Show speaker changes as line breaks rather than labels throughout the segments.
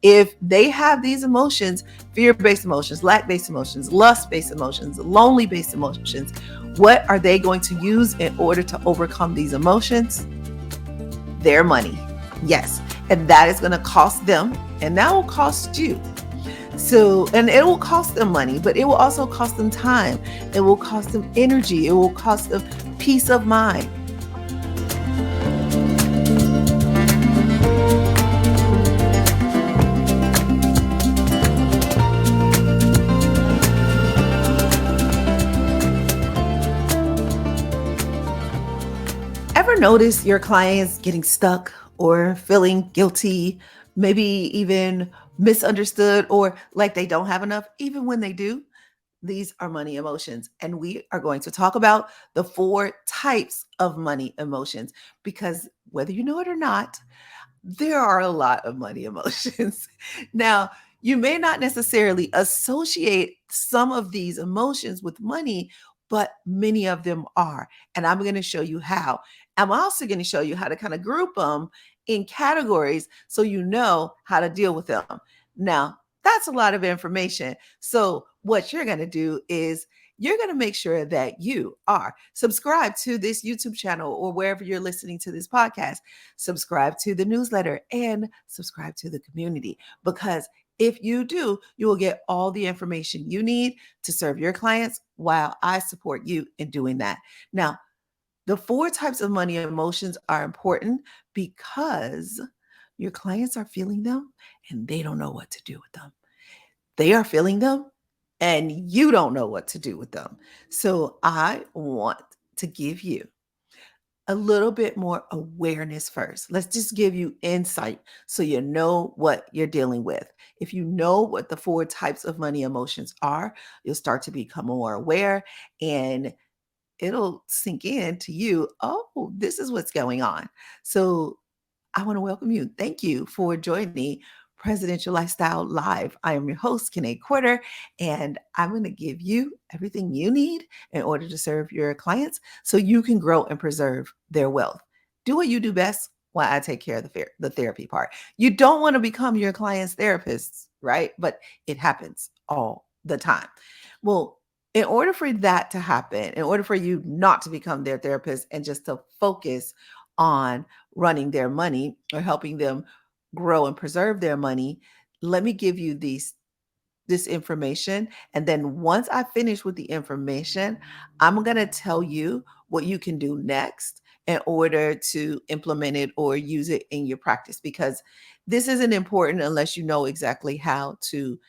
If they have these emotions, fear-based emotions, lack-based emotions, lust-based emotions, lonely-based emotions, what are they going to use in order to overcome these emotions? Their money. Yes. And that is going to cost them, and that will cost you. So, and it will cost them money, but it will also cost them time. It will cost them energy. It will cost them peace of mind. Ever notice your clients getting stuck or feeling guilty, maybe even misunderstood or like they don't have enough, even when they do? These are money emotions. And we are going to talk about the four types of money emotions because whether you know it or not, there are a lot of money emotions. Now, you may not necessarily associate some of these emotions with money, but many of them are. And I'm going to show you how. I'm also going to show you how to kind of group them in categories so you know how to deal with them. Now, that's a lot of information. So, what you're going to do is you're going to make sure that you are subscribed to this YouTube channel or wherever you're listening to this podcast. Subscribe to the newsletter and subscribe to the community because if you do, you will get all the information you need to serve your clients while I support you in doing that. Now, the four types of money emotions are important because your clients are feeling them and they don't know what to do with them. They are feeling them and you don't know what to do with them. So I want to give you a little bit more awareness first. Let's just give you insight so you know what you're dealing with. If you know what the four types of money emotions are, you'll start to become more aware and it'll sink in to you. Oh, this is what's going on. So I want to welcome you. Thank you for joining Presidential Lifestyle Live. I am your host, Kiné Corder, and I'm going to give you everything you need in order to serve your clients so you can grow and preserve their wealth. Do what you do best while I take care of the therapy part. You don't want to become your client's therapists, right? But it happens all the time. Well, in order for that to happen, in order for you not to become their therapist and just to focus on running their money or helping them grow and preserve their money, let me give you this information. And then once I finish with the information, I'm going to tell you what you can do next in order to implement it or use it in your practice because this isn't important unless you know exactly how to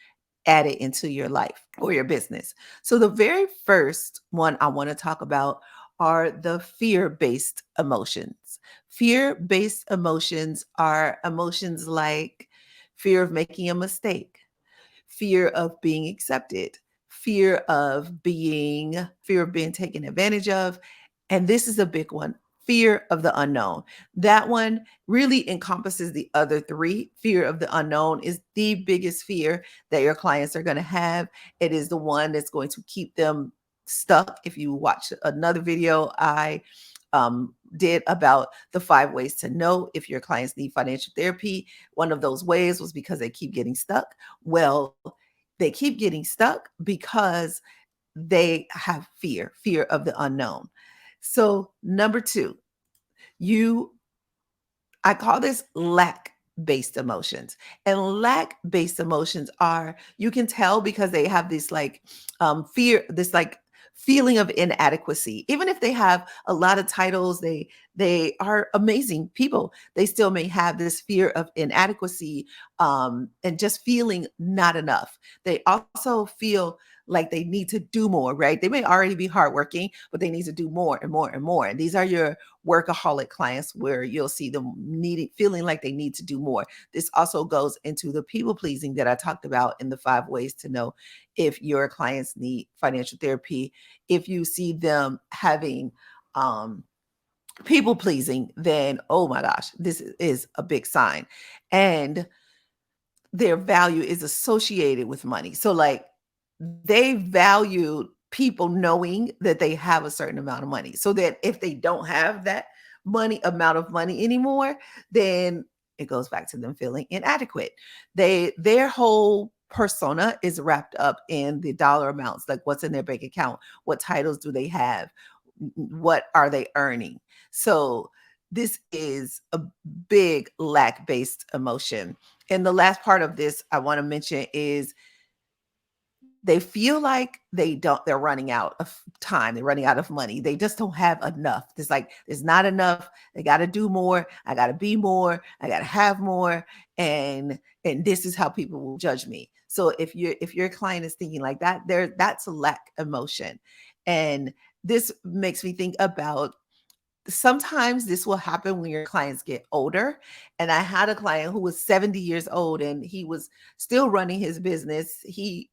add it into your life or your business. So, the very first one I want to talk about are the fear based emotions. Fear based emotions are emotions like fear of making a mistake, fear of being accepted, fear of being taken advantage of, and this is a big one, fear of the unknown. That one really encompasses the other three. Fear of the unknown is the biggest fear that your clients are going to have. It is the one that's going to keep them stuck. If you watch another video I did about the 5 ways to know if your clients need financial therapy, one of those ways was because they keep getting stuck. Well, they keep getting stuck because they have fear of the unknown. So, number two, you, I call this lack based emotions. And lack based emotions are, you can tell because they have this like fear, this like feeling of inadequacy. Even if they have a lot of titles, they are amazing people. They still may have this fear of inadequacy and just feeling not enough. They also feel like they need to do more, right? They may already be hardworking, but they need to do more and more and more. And these are your workaholic clients where you'll see them needing, feeling like they need to do more. This also goes into the people pleasing that I talked about in the 5 ways to know if your clients need financial therapy. If you see them having people pleasing, then oh my gosh, this is a big sign. And their value is associated with money. So, like, they value people knowing that they have a certain amount of money so that if they don't have that money amount of money anymore, then it goes back to them feeling inadequate. Their whole persona is wrapped up in the dollar amounts, like what's in their bank account, what titles do they have, what are they earning. So this is a big lack based emotion. And the last part of this I want to mention is they feel like they're running out of time, they're running out of money, they just don't have enough. It's like there's not enough, they got to do more, I got to be more, I got to have more. And this is how people will judge me. So if your client is thinking like that, that's a lack emotion. And this makes me think about, sometimes this will happen when your clients get older. And I had a client who was 70 years old and he was still running his business. He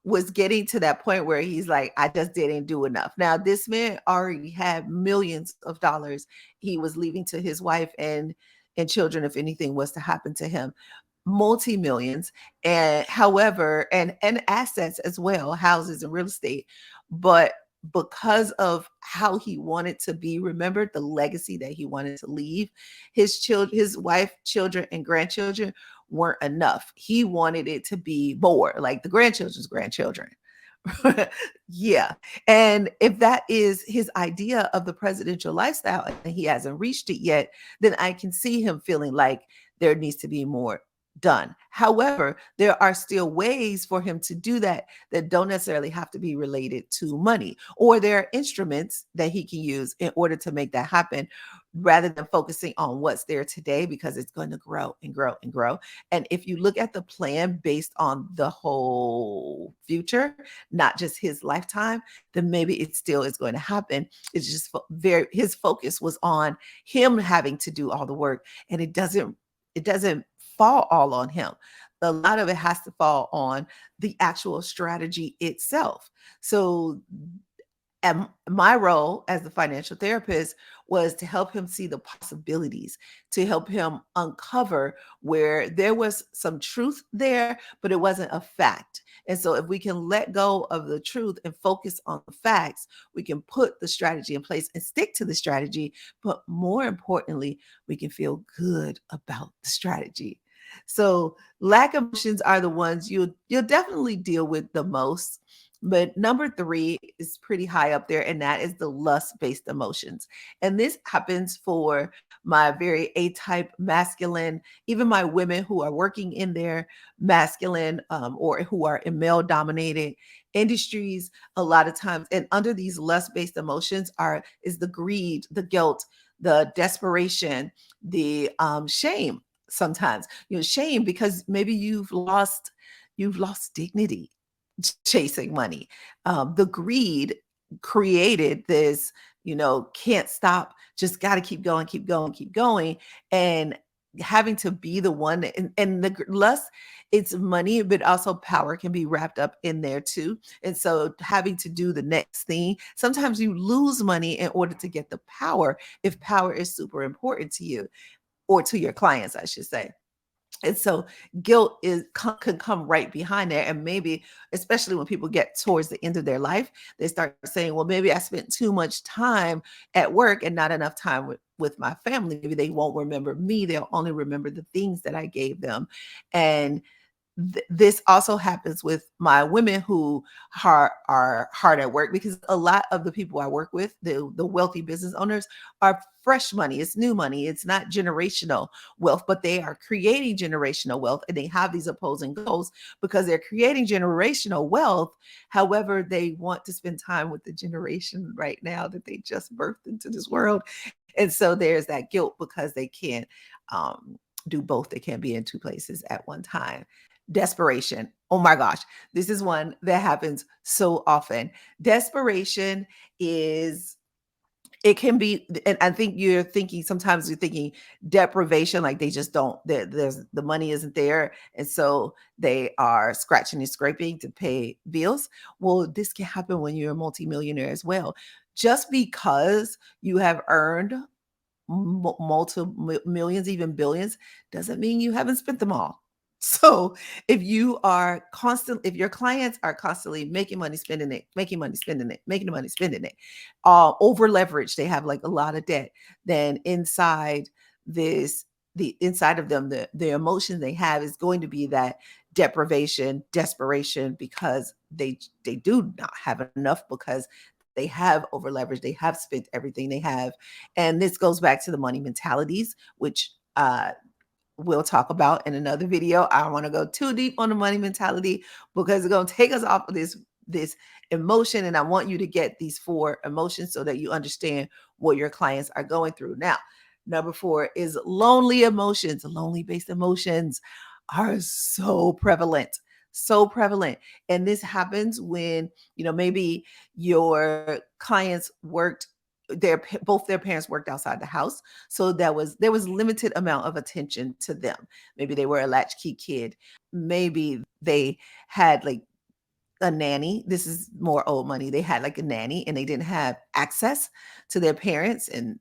was getting to that point where he's like, I just didn't do enough. Now, this man already had millions of dollars he was leaving to his wife and children if anything was to happen to him, multi-millions. And however, and assets as well, houses and real estate. But because of how he wanted to be remembered, the legacy that he wanted to leave, his children, his wife, children, and grandchildren weren't enough. He wanted it to be more, like the grandchildren's grandchildren. Yeah. And if that is his idea of the presidential lifestyle and he hasn't reached it yet, then I can see him feeling like there needs to be more done. However, there are still ways for him to do that that don't necessarily have to be related to money, or there are instruments that he can use in order to make that happen rather than focusing on what's there today, because it's going to grow and grow and grow. And if you look at the plan based on the whole future, not just his lifetime, then maybe it still is going to happen. It's just very, his focus was on him having to do all the work, and it doesn't fall all on him. A lot of it has to fall on the actual strategy itself. So, and my role as the financial therapist was to help him see the possibilities, to help him uncover where there was some truth there, but it wasn't a fact. And so, if we can let go of the truth and focus on the facts, we can put the strategy in place and stick to the strategy. But more importantly, we can feel good about the strategy. So, lack emotions are the ones you'll definitely deal with the most. But number three is pretty high up there, and that is the lust based emotions. And this happens for my very A type masculine, even my women who are working in their masculine or who are in male dominated industries a lot of times. And under these lust based emotions is the greed, the guilt, the desperation, the shame. Sometimes, shame because maybe you've lost dignity chasing money. The greed created this, can't stop, just got to keep going, keep going, keep going. And having to be the one, and the less it's money, but also power can be wrapped up in there too. And so having to do the next thing, sometimes you lose money in order to get the power, if power is super important to you or to your clients, I should say. And so guilt can come right behind there. And maybe, especially when people get towards the end of their life, they start saying, well, maybe I spent too much time at work and not enough time with my family. Maybe they won't remember me. They'll only remember the things that I gave them. And this also happens with my women who are hard at work, because a lot of the people I work with, the wealthy business owners, are fresh money. It's new money. It's not generational wealth, but they are creating generational wealth, and they have these opposing goals because they're creating generational wealth. However, they want to spend time with the generation right now that they just birthed into this world. And so there's that guilt because they can't do both. They can't be in two places at one time. Desperation. Oh my gosh, this is one that happens so often. Desperation is, it can be, and I think sometimes you're thinking deprivation, like they just don't, there's the money isn't there. And so they are scratching and scraping to pay bills. Well, this can happen when you're a multimillionaire as well. Just because you have earned multiple millions, even billions, doesn't mean you haven't spent them all. So if your clients are constantly making money, spending it, making money, spending it, making money, spending it, over leveraged, they have like a lot of debt, then inside this the inside of them, the emotion they have is going to be that deprivation, desperation, because they do not have enough, because they have over leveraged, they have spent everything they have. And this goes back to the money mentalities, which we'll talk about in another video. I don't want to go too deep on the money mentality because it's going to take us off of this emotion, and I want you to get these 4 emotions so that you understand what your clients are going through. Now, number 4 is lonely emotions. Lonely based emotions are so prevalent. So prevalent. And this happens when, maybe your clients worked both their parents worked outside the house, so there was limited amount of attention to them. Maybe they were a latchkey kid. Maybe they had like a nanny. This is more old money. They had like a nanny and they didn't have access to their parents, and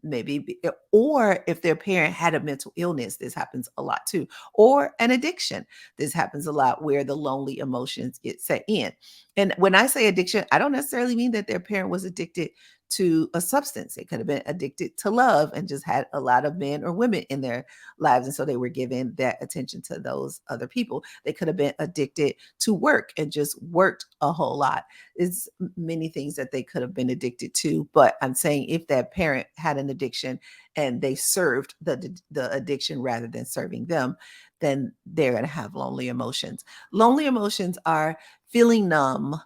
or if their parent had a mental illness, this happens a lot too, or an addiction. This happens a lot where the lonely emotions get set in. And when I say addiction, I don't necessarily mean that their parent was addicted to a substance. They could have been addicted to love and just had a lot of men or women in their lives. And so they were giving that attention to those other people. They could have been addicted to work and just worked a whole lot. It's many things that they could have been addicted to. But I'm saying if that parent had an addiction and they served the addiction rather than serving them, then they're going to have lonely emotions. Lonely emotions are feeling numb,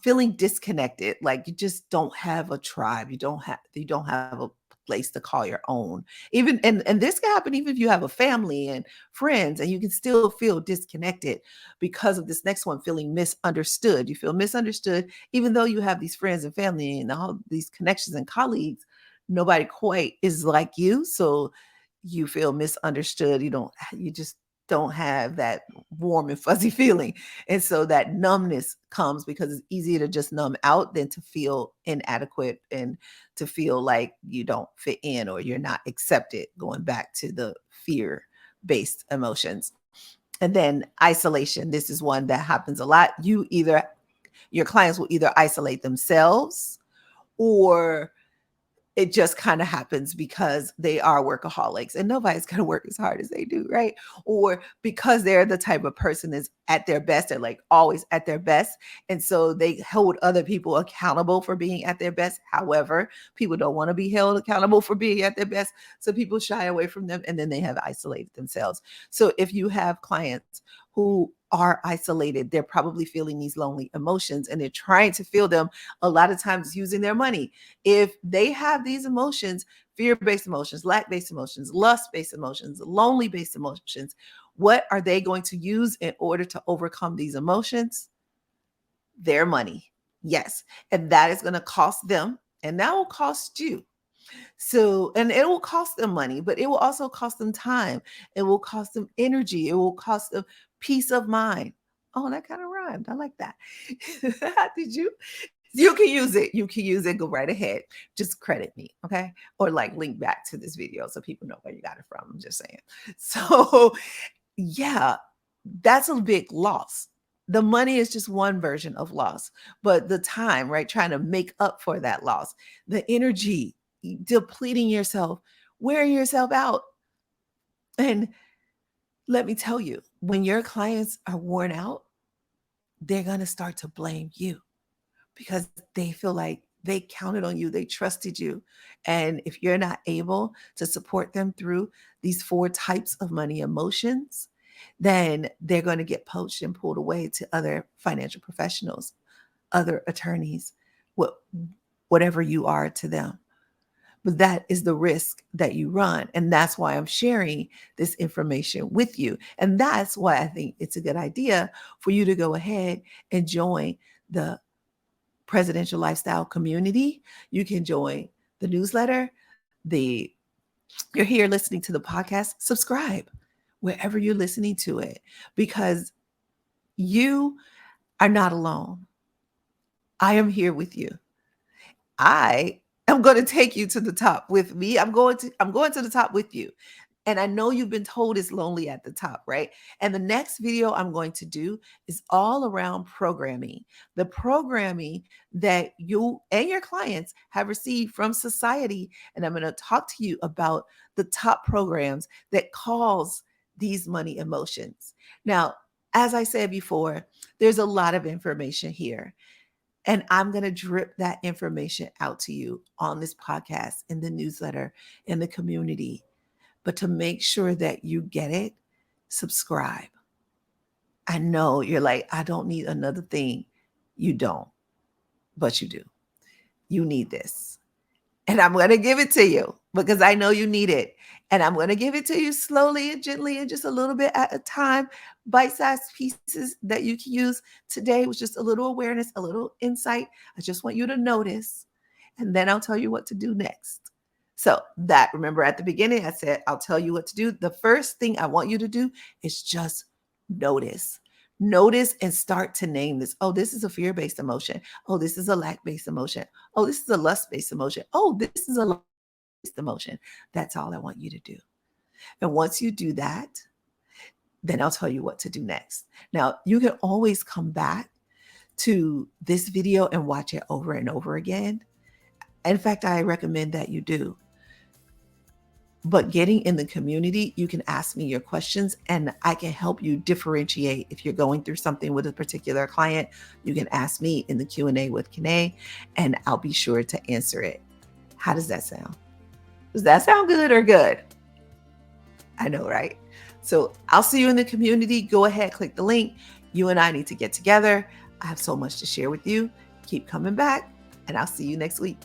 feeling disconnected, like you just don't have a tribe, you don't have a place to call your own. Even and this can happen even if you have a family and friends, and you can still feel disconnected because of this next one, feeling misunderstood. You feel misunderstood even though you have these friends and family and all these connections and colleagues. Nobody quite is like you, so you feel misunderstood. You just don't have that warm and fuzzy feeling. And so that numbness comes because it's easier to just numb out than to feel inadequate and to feel like you don't fit in or you're not accepted, going back to the fear based emotions. And then isolation. This is one that happens a lot. Your clients will either isolate themselves, or it just kind of happens because they are workaholics and nobody's going to work as hard as they do, right? Or because they're the type of person that's at their best, they're like always at their best. And so they hold other people accountable for being at their best. However, people don't want to be held accountable for being at their best. So people shy away from them, and then they have isolated themselves. So if you have clients who are isolated, they're probably feeling these lonely emotions and they're trying to feel them a lot of times using their money. If they have these emotions, fear-based emotions, lack-based emotions, lust-based emotions, lonely-based emotions, what are they going to use in order to overcome these emotions? Their money. Yes. And that is going to cost them, and that will cost you. So, and it will cost them money, but it will also cost them time. It will cost them energy. It will cost them peace of mind. Oh, that kind of rhymed. I like that. Did you? You can use it. You can use it. Go right ahead. Just credit me, okay? Or like link back to this video so people know where you got it from. I'm just saying. So, yeah, that's a big loss. The money is just one version of loss, but the time, right? Trying to make up for that loss, the energy, depleting yourself, wearing yourself out. And let me tell you, when your clients are worn out, they're going to start to blame you because they feel like they counted on you, they trusted you. And if you're not able to support them through these 4 types of money emotions, then they're going to get poached and pulled away to other financial professionals, other attorneys, what, whatever you are to them. But that is the risk that you run. And that's why I'm sharing this information with you. And that's why I think it's a good idea for you to go ahead and join the presidential lifestyle community. You can join the newsletter. You're here listening to the podcast, subscribe wherever you're listening to it, because you are not alone. I am here with you. I am going to take you to the top with me. I'm going to the top with you. And I know you've been told it's lonely at the top, right? And the next video I'm going to do is all around programming, the programming that you and your clients have received from society. And I'm going to talk to you about the top programs that cause these money emotions. Now, as I said before, there's a lot of information here. And I'm going to drip that information out to you on this podcast, in the newsletter, in the community. But to make sure that you get it, subscribe. I know you're like, I don't need another thing. You don't, but you do. You need this. And I'm going to give it to you because I know you need it. And I'm going to give it to you slowly and gently and just a little bit at a time, bite-sized pieces that you can use. Today was just a little awareness, a little insight. I just want you to notice, and then I'll tell you what to do next. So that, remember at the beginning, I said, I'll tell you what to do. The first thing I want you to do is just notice. Notice and start to name this. Oh, this is a fear-based emotion. Oh, this is a lack-based emotion. Oh, this is a lust-based emotion. Oh, this is a lust-based emotion. That's all I want you to do. And once you do that, then I'll tell you what to do next. Now, you can always come back to this video and watch it over and over again. In fact, I recommend that you do. But getting in the community, you can ask me your questions and I can help you differentiate. If you're going through something with a particular client, you can ask me in the Q&A with Kiné and I'll be sure to answer it. How does that sound? Does that sound good or good? I know, right? So I'll see you in the community. Go ahead, click the link. You and I need to get together. I have so much to share with you. Keep coming back and I'll see you next week.